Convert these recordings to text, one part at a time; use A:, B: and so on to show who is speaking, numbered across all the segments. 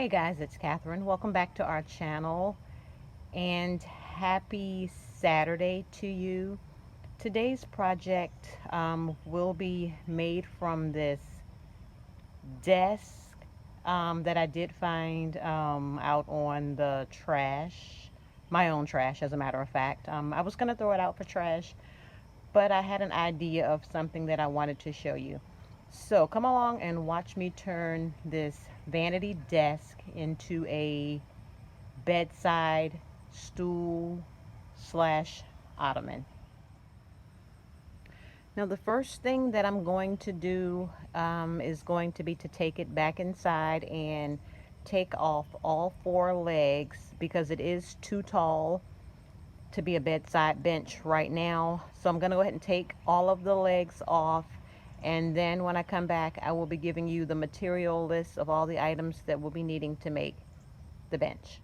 A: Hey guys, it's Catherine. Welcome back to our channel and happy Saturday to you. Today's project will be made from this desk that I did find out on the trash, my own trash as a matter of fact. I was going to throw it out for trash, but I had an idea of something that I wanted to show you. So come along and watch me turn this vanity desk into a bedside stool slash ottoman. Now the first thing that I'm going to do is going to be to take it back inside and take off all four legs because it is too tall to be a bedside bench right now. So I'm going to go ahead and take all of the legs off, and then when I come back I will be giving you the material list of all the items that we'll be needing to make the bench.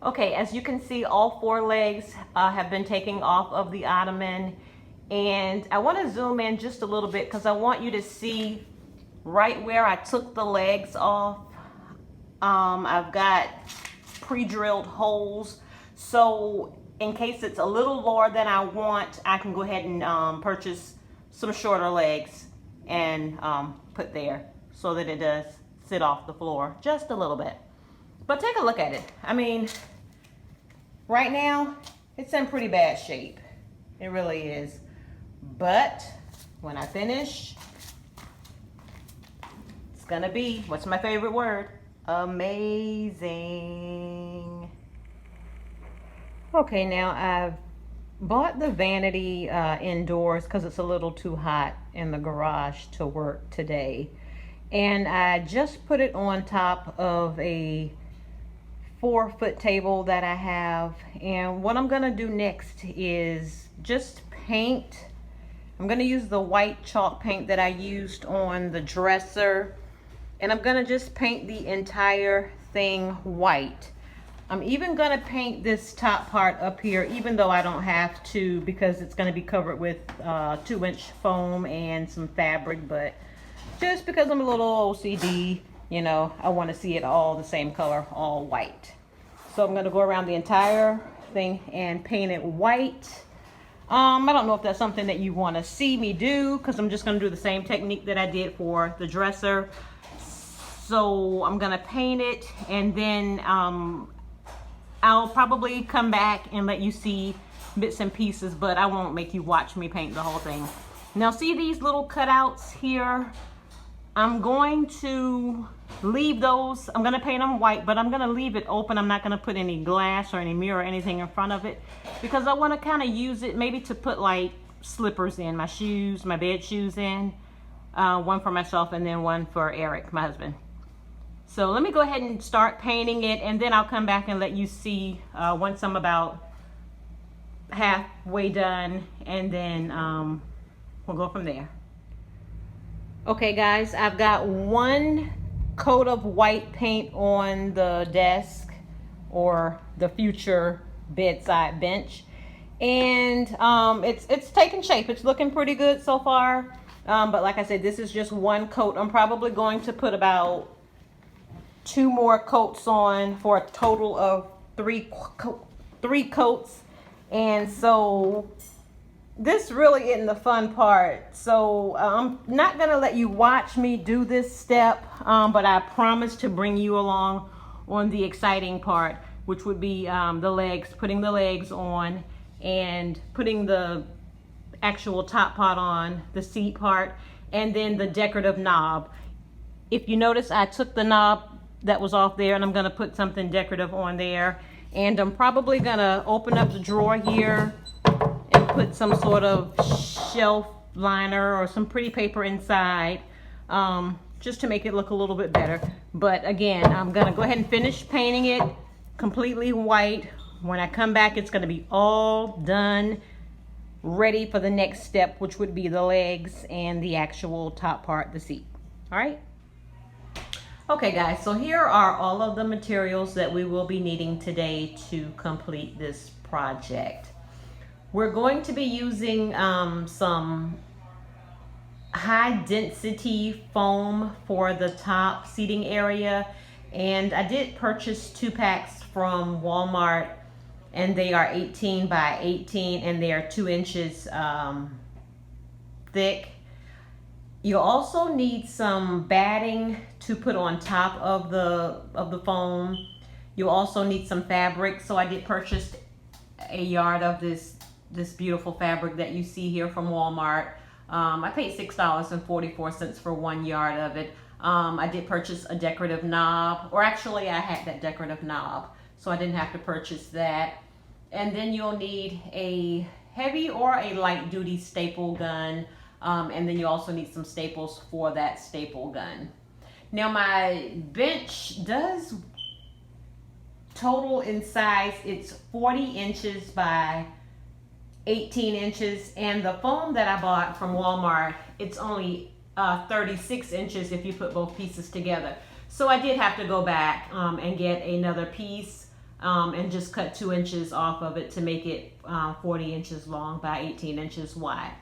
A: Okay, as you can see, all four legs have been taken off of the ottoman, and I want to zoom in just a little bit because I want you to see right where I took the legs off. I've got pre-drilled holes, so in case it's a little lower than I want, I can go ahead and purchase some shorter legs and put there so that it does sit off the floor just a little bit. But take a look at it. I mean, right now it's in pretty bad shape. It really is. But when I finish, it's gonna be, what's my favorite word? Amazing. Okay, now I've bought the vanity indoors because it's a little too hot in the garage to work today. And I just put it on top of a 4-foot table that I have. And what I'm gonna do next is just paint. I'm gonna use the white chalk paint that I used on the dresser, and I'm gonna just paint the entire thing white. I'm even gonna paint this top part up here, even though I don't have to because it's gonna be covered with 2-inch foam and some fabric, but just because I'm a little OCD, you know, I wanna see it all the same color, all white. So I'm gonna go around the entire thing and paint it white. I don't know if that's something that you wanna see me do because I'm just gonna do the same technique that I did for the dresser. So I'm gonna paint it, and then I'll probably come back and let you see bits and pieces, but I won't make you watch me paint the whole thing. Now see these little cutouts here? I'm going to leave those. I'm gonna paint them white, but I'm gonna leave it open. I'm not gonna put any glass or any mirror or anything in front of it because I wanna kinda use it maybe to put like slippers in, my shoes, my bed shoes in. One for myself and then one for Eric, my husband. So let me go ahead and start painting it, and then I'll come back and let you see once I'm about halfway done, and then we'll go from there. Okay guys, I've got one coat of white paint on the desk or the future bedside bench, and it's taking shape. It's looking pretty good so far, but like I said, this is just one coat. I'm probably going to put about 2 more coats on for a total of 3 coats. And so this really isn't the fun part. So I'm not gonna let you watch me do this step, but I promise to bring you along on the exciting part, which would be the legs, putting the legs on and putting the actual top part on, the seat part, and then the decorative knob. If you notice, I took the knob that was off there and I'm gonna put something decorative on there, and I'm probably gonna open up the drawer here and put some sort of shelf liner or some pretty paper inside, just to make it look a little bit better. But again, I'm gonna go ahead and finish painting it completely white. When I come back, it's gonna be all done, ready for the next step, which would be the legs and the actual top part, the seat. All right. Okay guys, so here are all of the materials that we will be needing today to complete this project. We're going to be using some high density foam for the top seating area, And I did purchase 2 packs from Walmart, and they are 18 by 18, and they are 2 inches thick. You also need some batting to put on top of the foam. You also need some fabric. So I did purchase a yard of this beautiful fabric that you see here from Walmart. I paid $6.44 for 1 yard of it. I did purchase a decorative knob, or actually I had that decorative knob, so I didn't have to purchase that. And then you'll need a heavy or a light duty staple gun. And then you also need some staples for that staple gun. Now my bench does total in size, it's 40 inches by 18 inches, and the foam that I bought from Walmart, it's only 36 inches if you put both pieces together. So I did have to go back and get another piece and just cut 2 inches off of it to make it 40 inches long by 18 inches wide.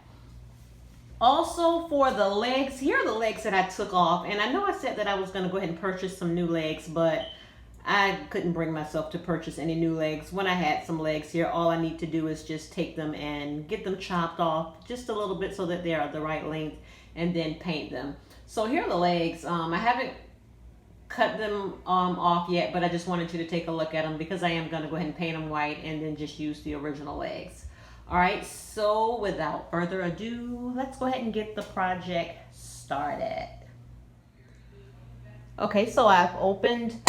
A: Also for the legs, here are the legs that I took off, and I know I said that I was going to go ahead and purchase some new legs, but I couldn't bring myself to purchase any new legs. When I had some legs here, all I need to do is just take them and get them chopped off just a little bit so that they are the right length, and then paint them. So here are the legs. I haven't cut them off yet, but I just wanted you to take a look at them because I am going to go ahead and paint them white and then just use the original legs. All right, so without further ado, let's go ahead and get the project started. Okay, so I've opened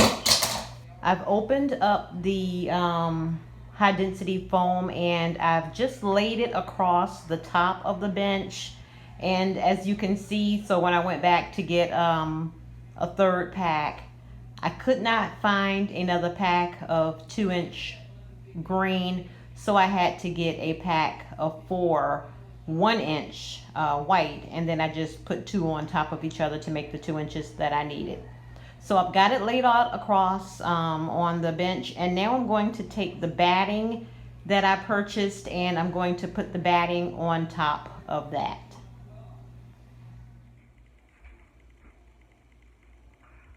A: up the high density foam, and I've just laid it across the top of the bench. And as you can see, so when I went back to get a 3rd pack, I could not find another pack of 2-inch green. So I had to get a pack of 4 1-inch white, and then I just put 2 on top of each other to make the 2 inches that I needed. So I've got it laid out across on the bench, and now I'm going to take the batting that I purchased and I'm going to put the batting on top of that.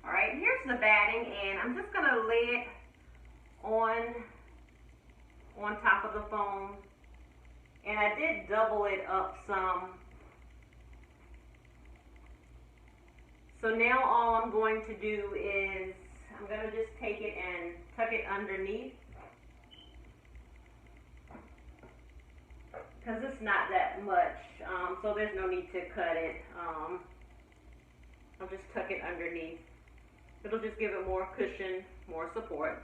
A: All right, here's the batting, and I'm just gonna lay it on top of the foam, and I did double it up some. So now all I'm going to do is I'm going to just take it and tuck it underneath, because it's not that much, so there's no need to cut it. I'll just tuck it underneath. It'll just give it more cushion, more support.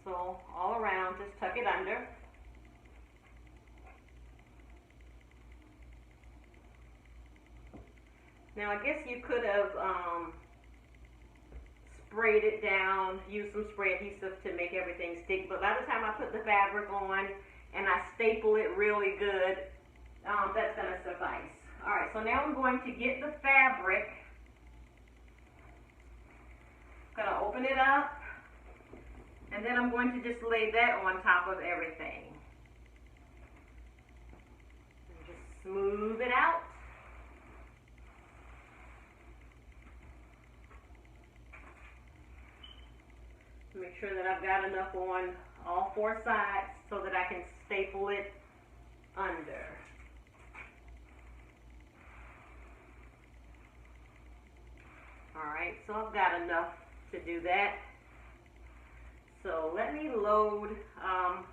A: So all around, just tuck it under. Now I guess you could have sprayed it down, used some spray adhesive to make everything stick, but by the time I put the fabric on and I staple it really good, that's going to suffice. Alright, so now I'm going to get the fabric. I'm going to open it up, and then I'm going to just lay that on top of everything. And just smooth it out. Make sure that I've got enough on all 4 sides so that I can staple it under. Alright, so I've got enough to do that. So let me load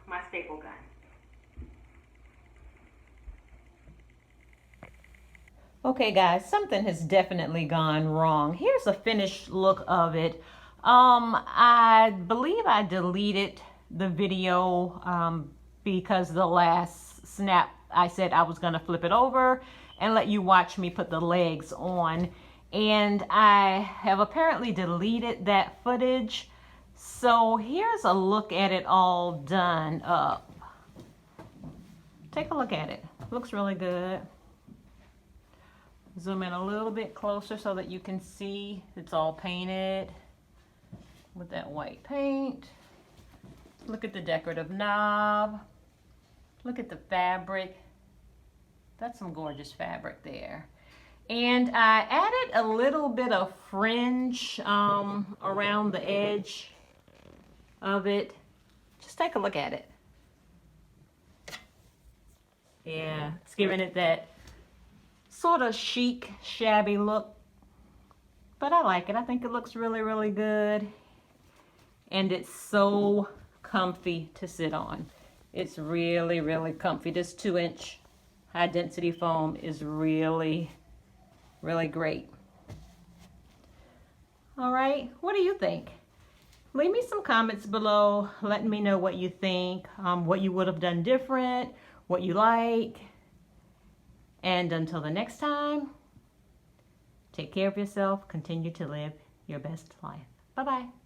A: my staple gun. Okay guys, something has definitely gone wrong. Here's a finished look of it. I believe I deleted the video because the last snap I said I was going to flip it over and let you watch me put the legs on, and I have apparently deleted that footage. So here's a look at it all done up. Take a look at it. Looks really good. Zoom in a little bit closer so that you can see it's all painted with that white paint. Look at the decorative knob. Look at the fabric. That's some gorgeous fabric there. And I added a little bit of fringe around the edge of it. Just take a look at it. Yeah, it's giving it that sort of chic, shabby look. But I like it. I think it looks really, really good. And it's so comfy to sit on. It's really, really comfy. This 2-inch high density foam is really, really great. All right, what do you think? Leave me some comments below letting me know what you think, what you would have done different, what you like. And until the next time, take care of yourself, continue to live your best life. Bye-bye.